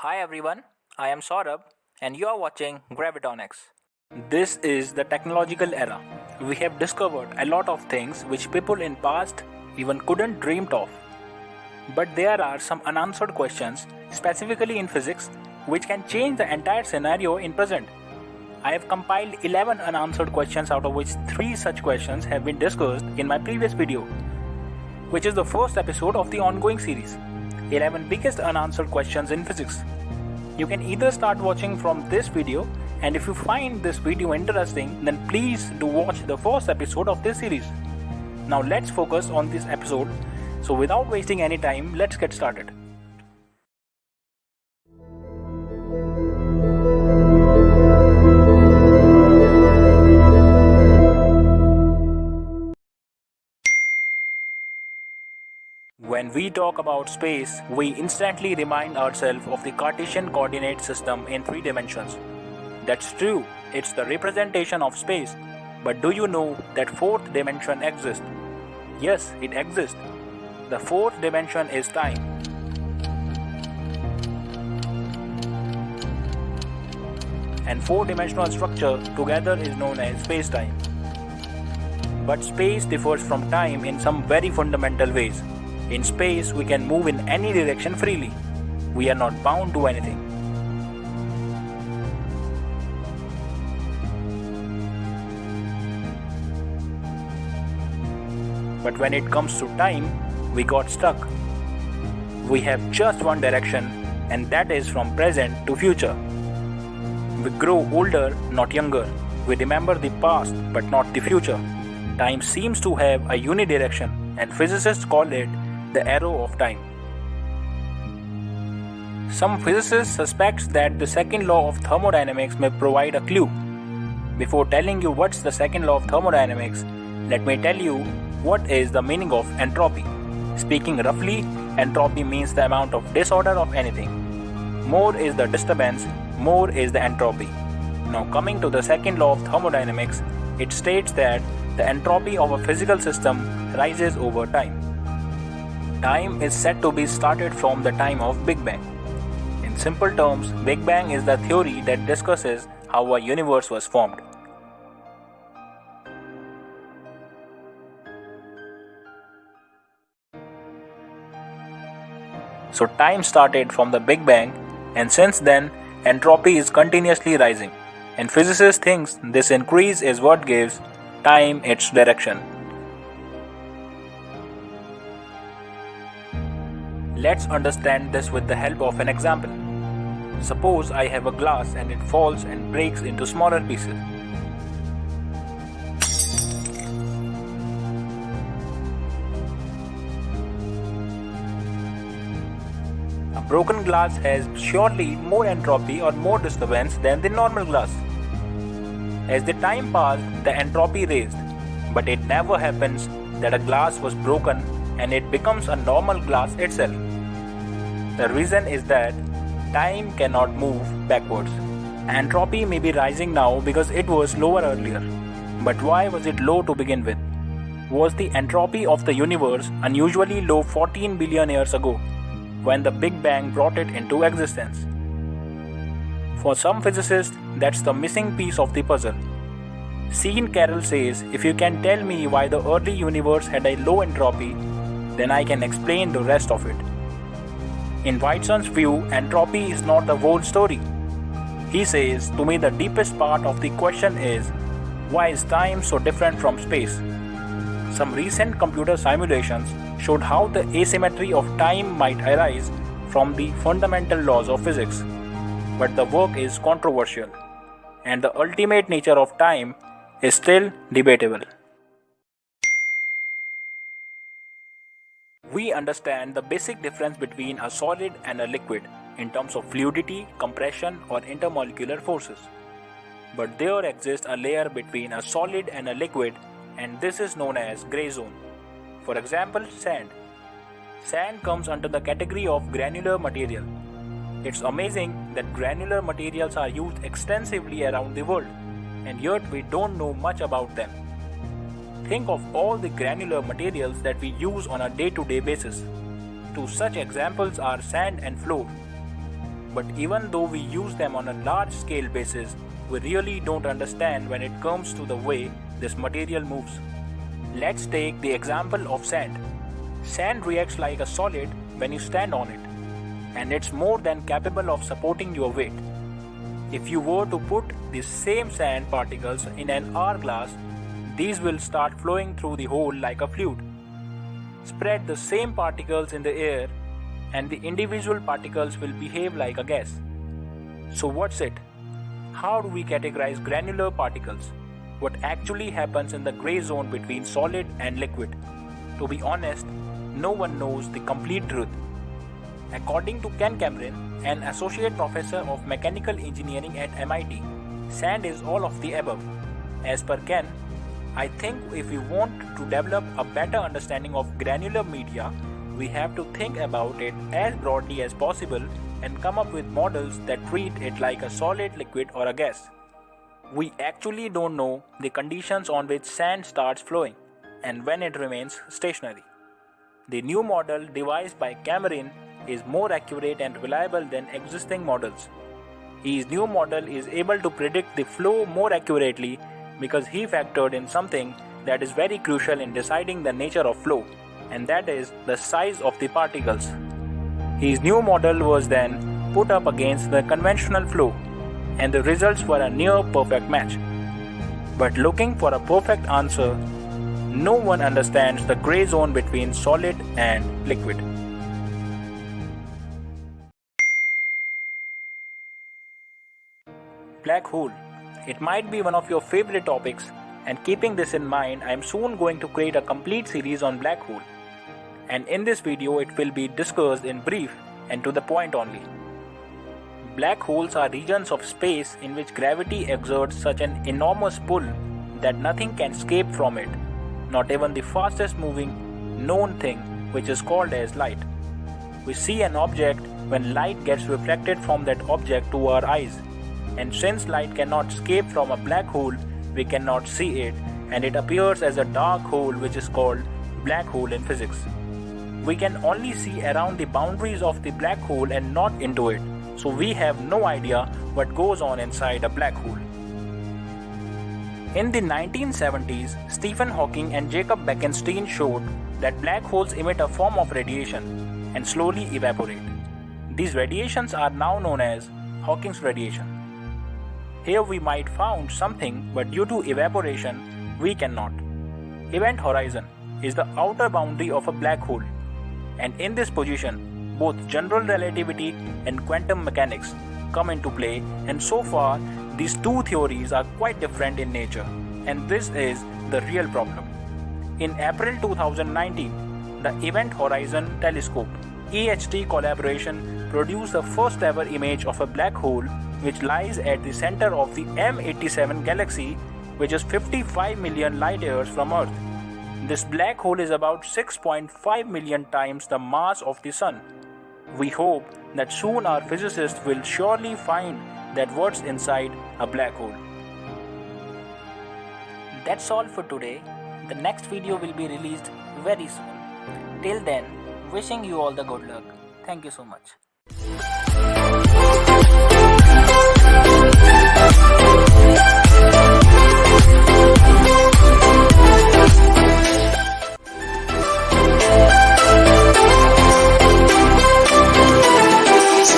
Hi everyone, I am Saurabh and you are watching Gravitonics. This is the technological era. We have discovered a lot of things which people in past even couldn't dreamed of. But there are some unanswered questions, specifically in physics, which can change the entire scenario in present. I have compiled 11 unanswered questions out of which 3 such questions have been discussed in my previous video, which is the first episode of the ongoing series. 11 biggest unanswered questions in physics. You can either start watching from this video, and if you find this video interesting, then please do watch the first episode of this series. Now let's focus on this episode. So without wasting any time, let's get started. When we talk about space, we instantly remind ourselves of the Cartesian coordinate system in 3 dimensions. That's true, it's the representation of space. But do you know that 4th dimension exists? Yes, it exists. The 4th dimension is time. And 4-dimensional structure together is known as space-time. But space differs from time in some very fundamental ways. In space, we can move in any direction freely. We are not bound to anything. But when it comes to time, we got stuck. We have just one direction, and that is from present to future. We grow older, not younger. We remember the past, but not the future. Time seems to have a unidirection, and physicists call it the arrow of time. Some physicists suspect that the second law of thermodynamics may provide a clue. Before telling you what's the second law of thermodynamics, let me tell you what is the meaning of entropy. Speaking roughly, entropy means the amount of disorder of anything. More is the disturbance, more is the entropy. Now coming to the second law of thermodynamics, it states that the entropy of a physical system rises over time. Time is said to be started from the time of Big Bang. In simple terms, Big Bang is the theory that discusses how a universe was formed. So time started from the Big Bang, and since then, entropy is continuously rising. And physicists think this increase is what gives time its direction. Let's understand this with the help of an example. Suppose I have a glass and it falls and breaks into smaller pieces. A broken glass has surely more entropy or more disturbance than the normal glass. As the time passed, the entropy raised, but it never happens that a glass was broken and it becomes a normal glass itself. The reason is that time cannot move backwards. Entropy may be rising now because it was lower earlier. But why was it low to begin with? Was the entropy of the universe unusually low 14 billion years ago, when the Big Bang brought it into existence? For some physicists, that's the missing piece of the puzzle. Sean Carroll says, if you can tell me why the early universe had a low entropy, then I can explain the rest of it. In Whiteson's view, entropy is not the whole story. He says, to me the deepest part of the question is, why is time so different from space? Some recent computer simulations showed how the asymmetry of time might arise from the fundamental laws of physics. But the work is controversial, and the ultimate nature of time is still debatable. We understand the basic difference between a solid and a liquid in terms of fluidity, compression, or intermolecular forces. But there exists a layer between a solid and a liquid, and this is known as gray zone. For example, sand. Sand comes under the category of granular material. It's amazing that granular materials are used extensively around the world, and yet we don't know much about them. Think of all the granular materials that we use on a day-to-day basis. Two such examples are sand and flour. but even though we use them on a large scale basis, we really don't understand when it comes to the way this material moves. Let's take the example of sand. Sand reacts like a solid when you stand on it, and it's more than capable of supporting your weight. If you were to put the same sand particles in an hourglass, these will start flowing through the hole like a fluid. Spread the same particles in the air, and the individual particles will behave like a gas. So what's it? How do we categorize granular particles? What actually happens in the gray zone between solid and liquid? To be honest, no one knows the complete truth. According to Ken Cameron, an associate professor of mechanical engineering at MIT, sand is all of the above. As per Ken, I think if we want to develop a better understanding of granular media, we have to think about it as broadly as possible and come up with models that treat it like a solid, liquid, or a gas. We actually don't know the conditions on which sand starts flowing and when it remains stationary. The new model devised by Cameron is more accurate and reliable than existing models. His new model is able to predict the flow more accurately because he factored in something that is very crucial in deciding the nature of flow, and that is the size of the particles. His new model was then put up against the conventional flow, and the results were a near perfect match. But looking for a perfect answer, no one understands the gray zone between solid and liquid. Black hole. It might be one of your favorite topics, and keeping this in mind, I am soon going to create a complete series on black hole. And in this video, it will be discussed in brief and to the point only. Black holes are regions of space in which gravity exerts such an enormous pull that nothing can escape from it, not even the fastest moving known thing, which is called as light. We see an object when light gets reflected from that object to our eyes. And since light cannot escape from a black hole, we cannot see it, and it appears as a dark hole, which is called black hole in physics. We can only see around the boundaries of the black hole and not into it, so we have no idea what goes on inside a black hole. In the 1970s, Stephen Hawking and Jacob Bekenstein showed that black holes emit a form of radiation and slowly evaporate. These radiations are now known as Hawking's radiation. Here we might found something, but due to evaporation, we cannot. Event horizon is the outer boundary of a black hole, and in this position, both general relativity and quantum mechanics come into play, and so far, these two theories are quite different in nature, and this is the real problem. In April 2019, the Event Horizon Telescope (EHT) collaboration produced the first ever image of a black hole which lies at the center of the M87 galaxy, which is 55 million light years from Earth. This black hole is about 6.5 million times the mass of the Sun. We hope that soon our physicists will surely find that what's inside a black hole. That's all for today. The next video will be released very soon. Till then, wishing you all the good luck. Thank you so much.